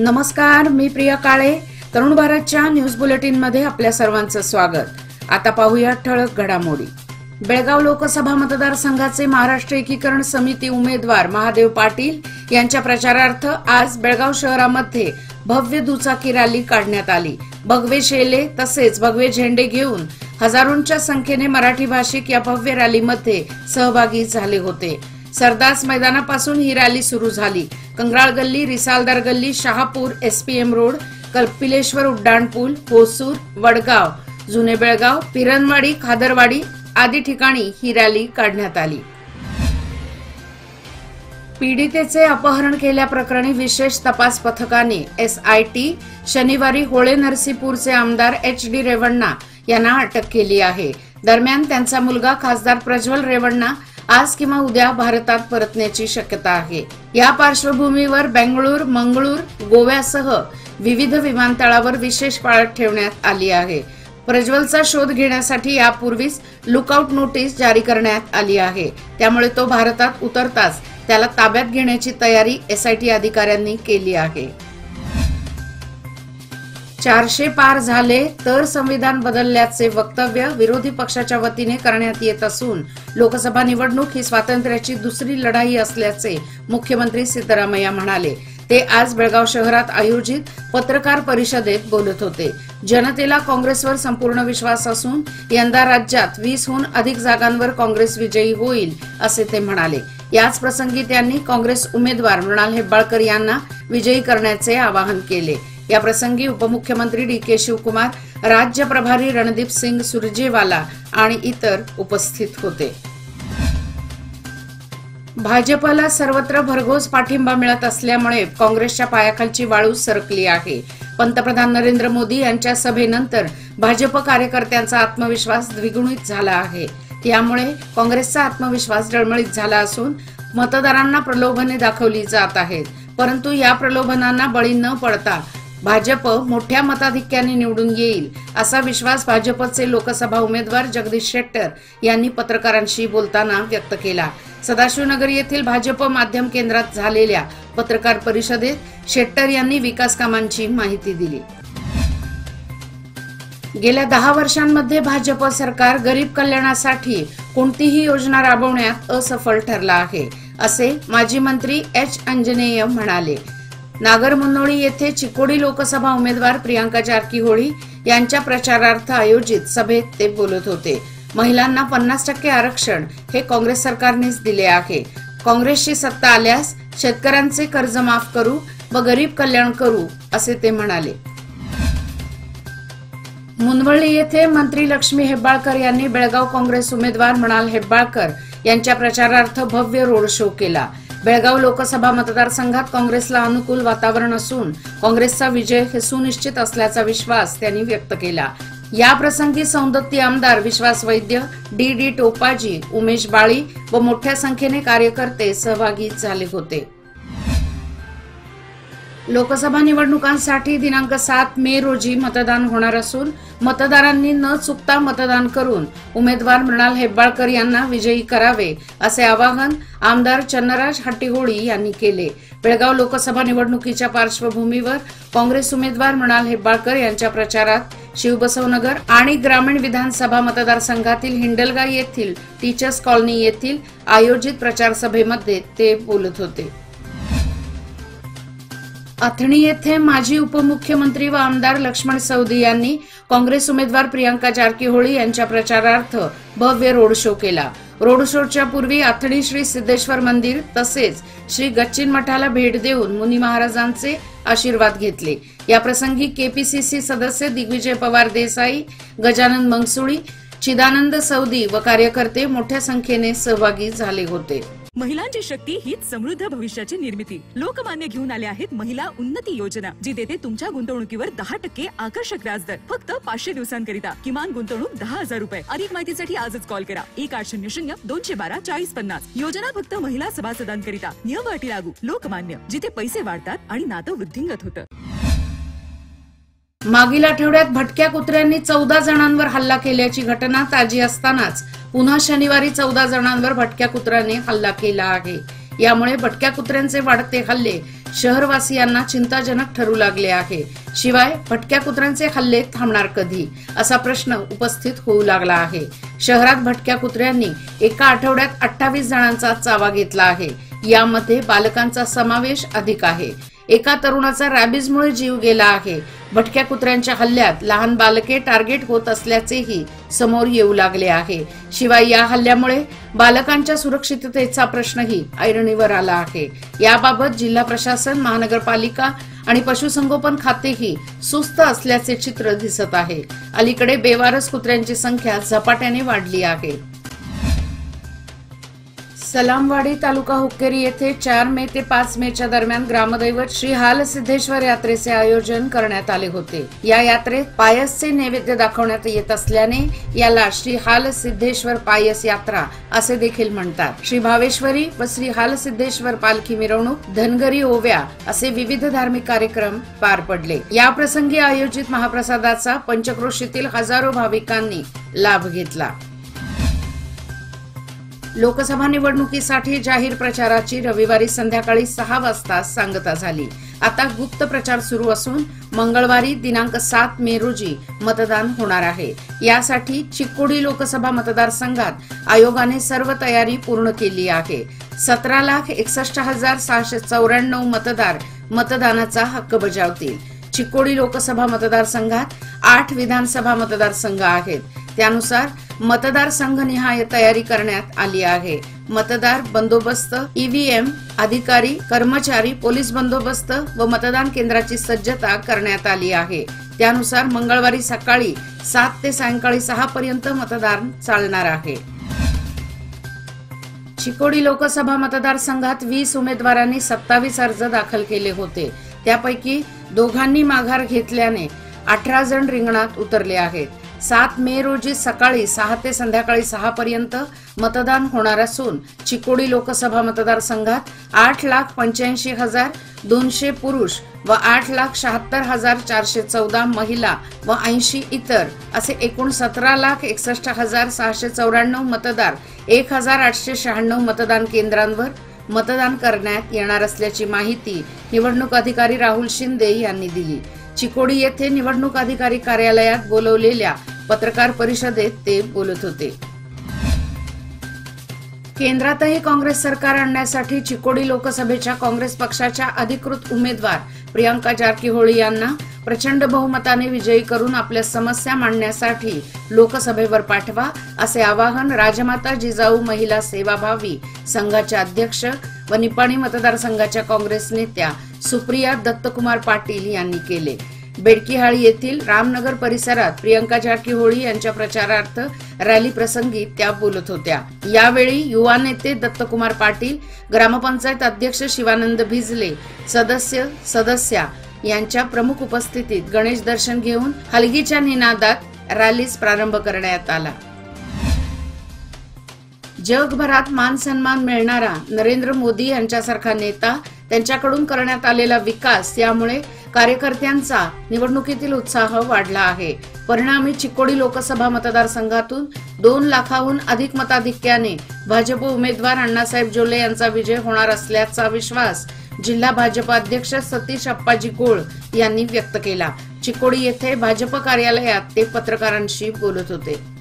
नमस्कार, मी प्रिया काळे. तरुण भारतच्या न्यूज बुलेटिन मध्ये आपल्या सर्वांचं स्वागत. आता पाहूया ठळक घडामोडी. बेळगाव लोकसभा मतदारसंघाचे महाराष्ट्र एकीकरण समिती उमेदवार महादेव पाटील यांच्या प्रचारार्थ आज बेळगाव शहरामध्ये भव्य दुचाकी रॅली काढण्यात आली. भगवे शेले तसेच भगवे झेंडे घेऊन हजारोंच्या संख्येने मराठी भाषिक या भव्य रॅलीमध्ये सहभागी झाले होते. सरदास मैदानापासून ही रॅली सुरू झाली. कंगराळ गल्ली, रिसालदार गल्ली, शहापूर, एसपीएम रोड, कपिलेश्वर उड्डाणपूल, होसूर, वडगाव, जुने बेळगाव, पिरणवाडी, खादरवाडी आदी ठिकाणी ही रॅली काढण्यात आली. पीडितेचे अपहरण केल्याप्रकरणी विशेष तपास पथकाने SIT शनिवारी होळे नरसीपूरचे आमदार HD रेवण्णा यांना अटक केली आहे. दरम्यान त्यांचा मुलगा खासदार प्रज्वल रेवण्णा आज किंवा उद्या भारतात परतण्याची शक्यता आहे. या पार्श्वभूमीवर बेंगळूर, मंगळूर, गोव्यासह विविध विमानतळावर विशेष पाळत ठेवण्यात आली आहे. प्रज्वलचा शोध घेण्यासाठी यापूर्वीच लुकआउट नोटीस जारी करण्यात आली आहे. त्यामुळे तो भारतात उतरताच त्याला ताब्यात घेण्याची तयारी SIT अधिकाऱ्यांनी केली आहे. 400 पार झाले तर संविधान बदलल्याचे वक्तव्य विरोधी पक्षाच्या वतीने करण्यात येत असून लोकसभा निवडणूक ही स्वातंत्र्याची दुसरी लढाई असल्याचे मुख्यमंत्री सिद्धरामय्या म्हणाले. ते आज बेळगाव शहरात आयोजित पत्रकार परिषदेत बोलत होते. जनतेला काँग्रेसवर संपूर्ण विश्वास असून यंदा राज्यात 20हून अधिक जागांवर काँग्रेस विजयी होईल असे ते म्हणाले. याच प्रसंगी त्यांनी काँग्रेस उमेदवार मृणाल हेब्बाळकर यांना विजयी करण्याचे आवाहन केले. या प्रसंगी उपमुख्यमंत्री DK शिवकुमार, राज्य प्रभारी रणदीप सिंग सुरजेवाला आणि इतर उपस्थित होते. भाजपला सर्वत्र भरघोस पाठिंबा मिळत असल्यामुळे काँग्रेसच्या पायाखालची वाळू सरकली आहे. पंतप्रधान नरेंद्र मोदी यांच्या सभेनंतर भाजप कार्यकर्त्यांचा आत्मविश्वास द्विगुणित झाला आहे. यामुळे काँग्रेसचा आत्मविश्वास डळमळीत झाला असून मतदारांना प्रलोभने दाखवली जात आहेत. परंतु या प्रलोभनांना बळी न पडता भाजप मोठ्या मताधिक्याने निवडून येईल असा विश्वास भाजपचे लोकसभा उमेदवार जगदीश शेट्टर यांनी पत्रकारांशी बोलताना व्यक्त केला. सदाशिवनगर येथील भाजप माध्यम केंद्रात झालेल्या पत्रकार परिषदेत शेट्टर यांनी विकास कामांची माहिती दिली. गेल्या 10 वर्षांमध्ये भाजप सरकार गरीब कल्याणासाठी कोणतीही योजना राबवण्यात असफल ठरला आहे असे माजी मंत्री H. अंजनेय म्हणाले. नागरमुन्नोळी येथे चिकोडी लोकसभा उमेदवार प्रियांका जारकीहोळी यांच्या प्रचारार्थ आयोजित सभेत ते बोलत होते. महिलांना 50% आरक्षण हे काँग्रेस सरकारनेच दिले आहे. काँग्रेसची सत्ता आल्यास शेतकऱ्यांचे कर्ज माफ करू व गरीब कल्याण करू असे ते म्हणाले. मुनवळ्ळी येथे मंत्री लक्ष्मी हेब्बाळकर यांनी बेळगाव काँग्रेस उमेदवार मृणाल हेब्बाळकर यांच्या प्रचारार्थ भव्य रोड शो केला. बेळगाव लोकसभा मतदारसंघात काँग्रेसला अनुकूल वातावरण असून काँग्रेसचा विजय हे सुनिश्चित असल्याचा विश्वास त्यांनी व्यक्त केला. या प्रसंगी सौंदत्ती आमदार विश्वास वैद्य, DD टोपाजी, उमेश बाळी व मोठ्या संख्येने कार्यकर्ते सहभागी झाले होते. लोकसभा निवडणुकांसाठी दिनांक 7 मे रोजी मतदान होणार असून मतदारांनी न चुकता मतदान करून उमेदवार मृणाल हेब्बाळकर यांना विजयी करावे असे आवाहन आमदार चन्नराज हट्टीहोळी यांनी केले. बेळगाव लोकसभा निवडणुकीच्या पार्श्वभूमीवर काँग्रेस उमेदवार मृणाल हेब्बाळकर यांच्या प्रचारात शिवबसवनगर आणि ग्रामीण विधानसभा मतदारसंघातील हिंडलगा येथील टीचर्स कॉलनी येथील आयोजित प्रचार सभेमध्ये ते बोलत होते. अथणी येथे माजी उपमुख्यमंत्री व आमदार लक्ष्मण सवदी यांनी काँग्रेस उमेदवार प्रियांका जारकीहोळी यांच्या प्रचारार्थ भव्य रोड शो केला. रोड शोच्या पूर्वी अथणी श्री सिद्धेश्वर मंदिर तसेच श्री गच्चिन मठाला भेट देऊन मुनी महाराजांचे आशीर्वाद घेतले. या प्रसंगी KPCC सदस्य दिग्विजय पवार देसाई, गजानन मंगसुळी, चिदानंद सौदी व कार्यकर्ते मोठ्या संख्येने सहभागी झाले होते. महिलांची शक्ती हीच समृद्ध भविष्याची निर्मिती. लोकमान्य घेऊन आले आहेत महिला उन्नती योजना, जी देते तुमच्या गुंतवणुकीवर 10% आकर्षक व्याजदर फक्त 500 दिवसांकरिता. किमान गुंतवणूक 10,000 रुपये. अधिक माहितीसाठी आजच कॉल करा 1800-212-4050. योजना फक्त महिला सभासदांकरिता. नियम अटी लागू. लोकमान्य, जिथे पैसे वाढतात आणि नातं वृद्धिंगत होतं. मागील आठवड्यात भटक्या कुत्र्यांनी 14 जणांवर हल्ला केल्याची घटना ताजी असतानाच पुन्हा शनिवारी 14 जणांवर भटक्या कुत्र्याने हल्ला केला आहे. यामुळे भटक्या कुत्र्यांचे वाढते हल्ले शहरवासियांना चिंताजनक ठरू लागले आहे। शिवाय भटक्या कुत्र्यांचे हल्ले थांबणार कधी असा प्रश्न उपस्थित होऊ लागला आहे। शहरात भटक्या कुत्र्यांनी एका आठवड्यात 28 जणांचा चावा घेतला आहे। यामध्ये बालकांचा समावेश अधिक आहे। एका तरुणाचा रॅबिजमुळे जीव गेला आहे। भटक्या कुत्र्यांच्या हल्ल्यात लहान बालके टार्गेट होत असल्याचेही समोर येऊ लागले आहे। शिवाय या हल्ल्यामुळे बालकांच्या सुरक्षिततेचा प्रश्नही ऐरणीवर आला आहे। याबाबत जिल्हा प्रशासन, महानगरपालिका आणि पशुसंगोपन खातेही सुस्त असल्याचे चित्र दिसत आहे। अलीकडे बेवारस कुत्र्यांची संख्या झपाट्याने वाढली आहे। सलामवाडी तालुका हुक्केरी येथे 4 मे ते 5 मेच्या दरम्यान ग्रामदैवत श्री हालसिद्धेश्वर यात्रेचे आयोजन करण्यात आले होते। या यात्रेत पायसचे नैवेद्य दाखवण्यात येत असल्याने याला श्री हालसिद्धेश्वर पायस यात्रा असे देखील म्हणतात। श्री भावेश्वरी व श्री हालसिद्धेश्वर पालखी मिरवणूक, धनगरी ओव्या असे विविध धार्मिक कार्यक्रम पार पडले। या प्रसंगी आयोजित महाप्रसादाचा पंचक्रोशीतील हजारो भाविकांनी लाभ घेतला। लोकसभा निवडणुकीसाठी जाहीर प्रचाराची रविवारी संध्याकाळी 6 वाजता सांगता झाली। आता गुप्त प्रचार सुरू असून मंगळवारी दिनांक 7 मे रोजी मतदान होणार आहे। यासाठी चिक्कोडी लोकसभा मतदारसंघात आयोगाने सर्व तयारी पूर्ण केली आहे। 17,61,694 मतदार मतदानाचा हक्क बजावतील। चिक्कोडी लोकसभा मतदारसंघात 8 विधानसभा मतदारसंघ आहेत। त्यानुसार मतदारसंघनिहाय तयारी करण्यात आली आहे। मतदार बंदोबस्त, ईव्हीएम, अधिकारी, कर्मचारी, पोलीस बंदोबस्त व मतदान केंद्राची सज्जता करण्यात आली आहे। त्यानुसार मंगळवारी सकाळी 7 ते सायंकाळी 6 पर्यंत मतदान चालणार आहे। चिक्कोडी लोकसभा मतदारसंघात 20 उमेदवारांनी 27 अर्ज दाखल केले होते। त्यापैकी दोघांनी माघार घेतल्याने 18 जण रिंगणात उतरले आहेत। 7 मे रोजी सकाळी 6 ते संध्याकाळी 6 पर्यंत मतदान होणार असून चिक्कोडी लोकसभा मतदारसंघात 8,85,200 पुरुष व 8,76,414 महिला व 80 इतर असे एकूण 17,61,694 मतदार 1,896 मतदान केंद्रांवर मतदान करण्यात येणार असल्याची माहिती निवडणूक अधिकारी राहुल शिंदे यांनी दिली। चिक्कोडी येथे निवडणूक अधिकारी कार्यालयात बोलवलेल्या पत्रकार परिषदेत ते बोलत होते। केंद्रातही काँग्रेस सरकार आणण्यासाठी चिक्कोडी लोकसभेच्या काँग्रेस पक्षाच्या अधिकृत उमेदवार प्रियंका जारकीहोळी यांना प्रचंड बहुमताने विजयी करून आपल्या समस्या मांडण्यासाठी लोकसभेवर पाठवा असे आवाहन राजमाता जिजाऊ महिला सेवाभावी संघाच्या अध्यक्ष व निपाणी मतदारसंघाच्या काँग्रेस नेत्या सुप्रिया दत्तकुमार पाटील यांनी केले। बेडकीहाळी येथील रामनगर परिसरात प्रियंका जारकीहोळी यांच्या प्रचारार्थ रॅली प्रसंगी त्या बोलत होत्या। यावेळी युवा नेते दत्तकुमार पाटील, ग्रामपंचायत अध्यक्ष शिवानंद भिजले, सदस्या यांच्या प्रमुख उपस्थितीत गणेश दर्शन घेऊन हलगीच्या निनादात रॅलीस प्रारंभ करण्यात आला। जगभरात मान सन्मान मिळणारा नरेंद्र मोदी यांच्यासारखा नेता, त्यांच्याकडून करण्यात आलेला विकास यामुळे कार्यकर्त्यांचा निवडणुकीतील उत्साह वाढला आहे। परिणामी चिक्कोडी लोकसभा मतदारसंघातून 2 लाखाहून अधिक मताधिक्याने भाजप उमेदवार अण्णासाहेब जोल्ले यांचा विजय होणार असल्याचा विश्वास जिल्हा भाजप अध्यक्ष सतीश अप्पाजी गोळ यांनी व्यक्त केला। चिक्कोडी येथे भाजप कार्यालयात ते पत्रकारांशी बोलत होते।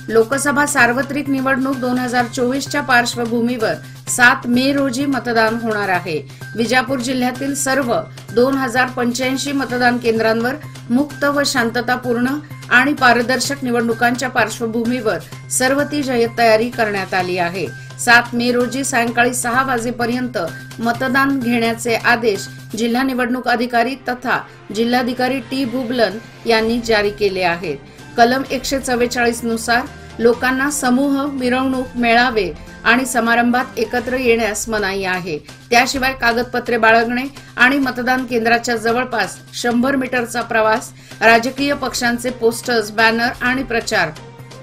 लोकसभा सार्वत्रिक निवडणूक 2024च्या पार्श्वभूमीवर 7 मे रोजी मतदान होणार आहे। विजापूर जिल्ह्यातील सर्व 2085 मतदान केंद्रांवर मुक्त व शांततापूर्ण आणि पारदर्शक निवडणुकांच्या पार्श्वभूमीवर सर्व ती तयारी करण्यात आली आहे। 7 मे रोजी सायंकाळी 6 वाजेपर्यंत मतदान घेण्याचे आदेश जिल्हा निवडणूक अधिकारी तथा जिल्हाधिकारी टी बुबलन यांनी जारी केले आहेत। कलम 144 नुसार लोकांना समूह, मिरवणूक, मेळावे आणि समारंभात एकत्र येण्यास मनाई आहे। त्याशिवाय कागदपत्रे बाळगणे आणि मतदान केंद्राच्या जवळपास 100 मीटरचा प्रवास, राजकीय पक्षांचे पोस्टर्स, बॅनर आणि प्रचार,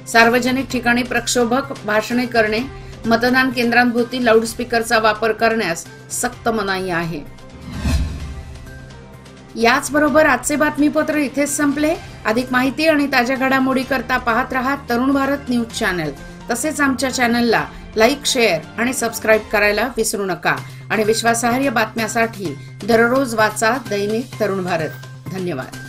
सार्वजनिक ठिकाणी प्रक्षोभक भाषणे करणे, मतदान केंद्रांभोवती लाऊडस्पीकरचा वापर करण्यास सक्त मनाई आहे। याचबरोबर आजचे बातमीपत्र इथेच संपले। अधिक माहिती आणि ताज्या घडामोडी करता पाहत रहा तरुण भारत न्यूज चॅनल। तसेच आमच्या चॅनलला लाईक, शेअर आणि सबस्क्राईब करायला विसरू नका आणि विश्वासार्ह बातम्यासाठी दररोज वाचा दैनिक तरुण भारत. धन्यवाद.